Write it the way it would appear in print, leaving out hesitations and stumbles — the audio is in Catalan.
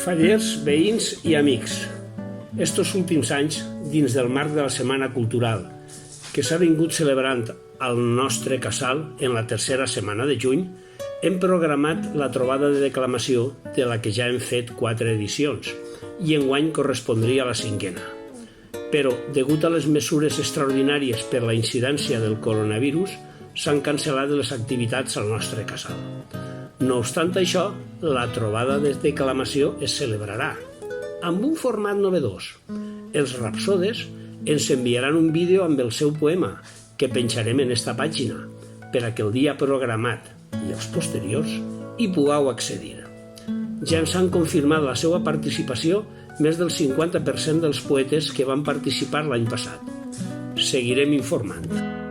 Fallers, veïns i amics. Estos últims anys, dins del marc de la Setmana Cultural, que s'ha vingut celebrant al nostre casal en la tercera setmana de juny, hem programat la trobada de declamació de la que ja hem fet 4 edicions i enguany correspondria a la 5a. Però, degut a les mesures extraordinàries per la incidència del coronavirus, s'han cancel·lat les activitats al nostre casal. No obstant això, la trobada de declamació es celebrarà amb un format novedós. Els rapsodes ens enviaran un vídeo amb el seu poema que penjarem en esta pàgina per a que el dia programat i els posteriors hi pugueu accedir. Ja ens han confirmat la seva participació més del 50% dels poetes que van participar l'any passat. Seguirem informant.